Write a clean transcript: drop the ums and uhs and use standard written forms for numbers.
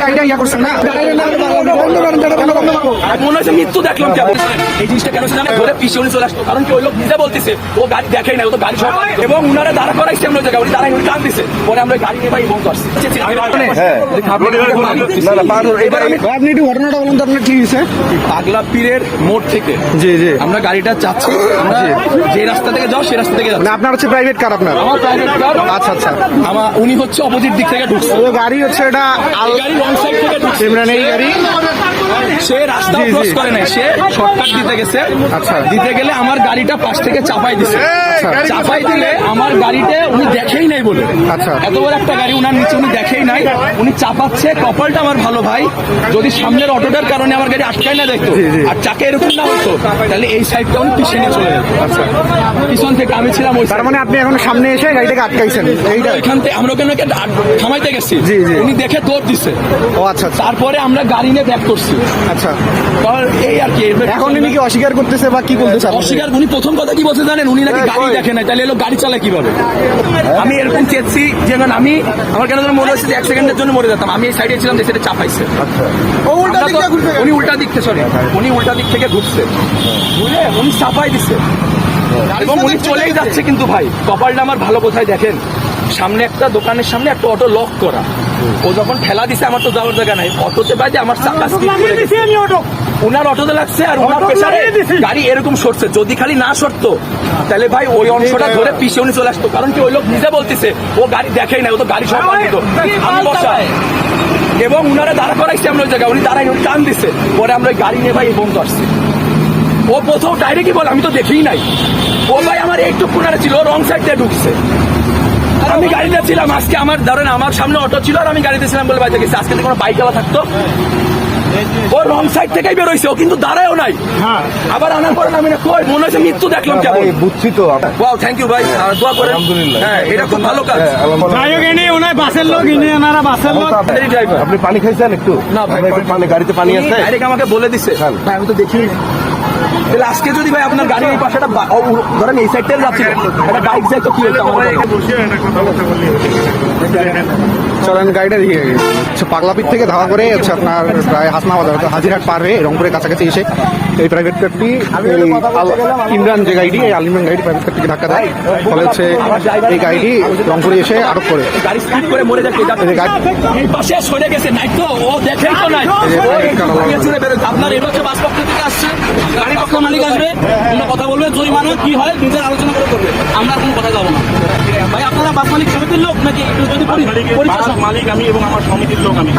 গাড়িটা ইয়া করছেন না, মনে হচ্ছে মৃত্যু দেখলাম কেমন। এই জিনিসটা কেন জানে ধরে পিছিয়ে উনি চলে আসতো, কারণ কি ওই লোক নিজে বলতেছে ও গাড়ি দেখেই না, ও তো গাড়ি সব, এবং উনারা দাঁড়া করাইছে এমন জায়গায়, উনি দাঁড়াই উনি টান দিছে, পরে আমরা গাড়ি নিয়ে ভাই বন্ধ আসছি। আপনি একটু ঘটনাটা বলুন তো, আপনার কি হয়েছে? পাগলা পীরের মোড় থেকে জি জি, আমরা গাড়িটা চাচ্ছি, আমরা যে রাস্তা থেকে যাও সেই রাস্তা থেকে যাচ্ছি। মানে আপনার হচ্ছে প্রাইভেট কার আপনার? আমার প্রাইভেট কার। আচ্ছা আচ্ছা, আমার উনি হচ্ছে অপোজিট দিক থেকে ঢুকছে, ওই গাড়ি হচ্ছে এটা গাড়ি রং সাইড থেকে ঢুকছে, ইমরানের এই গাড়ি। সে রাস্তা জি, জি। ক্রস করে নাই, সে শর্টকাট দিতে গেছে। আচ্ছা। দিতে গেলে আমার গাড়িটা পাশ থেকে চাপাই দিছে, চাপাই দিলে আমার গাড়িতে উনি দেখেই নাই বলে। আচ্ছা। এত বড় একটা গাড়ি উনার নিচে উনি দেখেই নাই, উনি চাপাচ্ছে। কপালটা আমার ভালো ভাই, যদি সামনের অটোটার কারণে আমার গাড়ি আটকায় না দেখতো, জি, জি। আর চাকে এরকম না হতো, তাহলে এই সাইডটা উনি পিছনে নিয়ে চলে যেত। আচ্ছা, পিছন থেকে আমি ছিলাম ওই তার side এ। মানে আপনি এখন সামনে এসে গাড়িটাকে আটকাইছেন এইটা? এখান থেকে আমরা ওখানে থামাইতে গেছি, জি, জি। উনি দেখে দৌড় দিছে, ও আচ্ছা আচ্ছা তারপরে আমরা গাড়ি নিয়ে ব্যাক করছি। আচ্ছা। কারণ এই আর কি, এখন উনি কি অস্বীকার করতেছে বা কি বলতে চান? অস্বীকার, উনি প্রথম কথা কি বলছে জানেন, উনি নাকি গাড়ি দেখে নাই, তাহলে এলো গাড়ি চালায় কিভাবে? আমি এরকম চেয়েছি যে না, আমি আমার কেন যেন মনে হচ্ছে যে 1 সেকেন্ডের জন্য মরে যেতাম। আমি এই সাইডে ছিলাম, যে সেটা চাপাইছে, উনি উল্টা দিক থেকে সরি, উনি উল্টা দিক থেকে ঘুরছে, ঘুরে উনি চাপাই দিচ্ছে, এবং উনি চলেই যাচ্ছে। কিন্তু ভাই কপালটা আমার ভালো, কোথায় দেখেন, সামনে একটা দোকানের সামনে একটা অটো লক করা, ও যখন ঠেলা দিছে আমার তো যাওয়ার জায়গা নাই, অটোতে বাজে আমার চাকা স্কিড করে গেছে। উনার অটোতে লাগছে, আর উনার পেছনে গাড়ি এরকম সরছে। যদি খালি না সরতো তাহলে ভাই ওই অংশটা ধরে পিছিয়ে উনি চলে আসতো, কারণ কি ওই লোক নিজে বলতেছে ও গাড়ি দেখেই না, ও তো গাড়ি সব দিত, আমি বসা, এবং উনারা দাঁড়া করাইছে এমন জায়গায়, উনি দাঁড়াই উনি টান দিছে, পরে আমরা ওই গাড়ি নিয়ে ভাই বন্ধ আসছি। ও প্রথম ডাইরেক্টই বল আমি তো দেখেই নাই, ও ভাই আমার এইটুকু কোনারে ছিল, রং সাইড দিয়ে ঢুকছে, আর আমি গাড়িতে ছিলাম। আজকে আমার ধরেন আমার সামনে অটো ছিল, আর আমি গাড়িতে ছিলাম বলে বাইরে গেছি। আজকে যদি কোনো বাইক চালা থাকতো, ও রং সাইড থেকেই বেরোইছে, ও কিন্তু দাঁড়ায়ও নাই। আবার আনার পরে আমি কই মনে হচ্ছে মৃত্যু দেখলাম কেমন। বুঝছি তো। ওয়াও, থ্যাংক ইউ ভাই, দোয়া করেন। আলহামদুলিল্লাহ। হ্যাঁ, এটা খুব ভালো কাজ। বাসের লোক ইনি, ওনারা বাসের লোক। এই ড্রাইভার আপনি পানি খাইছেন একটু? না ভাই, আমরা একটু পানি, গাড়িতে পানি আছে? ডাইরেক্ট আমাকে বলে দিছে, খান। ভাই আমি তো দেখিনি। তাহলে আজকে যদি ভাই আপনার গাড়ির এই পাশে একটা ধরেন এই সাইড থেকে যাচ্ছিল, একটা বাইক যাই তো কি হতো আমার? চলেন গাড়িটা দিয়ে পাগলাপির থেকে ধাওয়া করে হচ্ছে আপনার প্রায় হাসনাবাদ হয়তো হাজিরহাট পার হয়ে রংপুরের কাছাকাছি এসে এই প্রাইভেট কারটি ইমরান যে গাড়িটি, এই আল ইমরান গাড়ি প্রাইভেট কারটিকে ধাক্কা দেয়, ফলে হচ্ছে এই গাড়িটি রংপুরে এসে আটক করে। গাড়ি স্পিড করে মরে যাচ্ছে, এই পাশে সরে গেছে, নাই তো ও দেখেই তো নাই, আপনার এটা হচ্ছে বাস পক্ষ থেকে আসছে, গাড়ি পক্ষ মালিক আসবে, কোনো কথা বলবে, জরিমানা কি হয় নিজের আলোচনা করে করবে, আমরা কোনো কথা যাবো না। ভাই আপনারা বাস মালিক সমিতির লোক নাকি? যদি মালিক আমি এবং আমার সমিতির লোক আমি।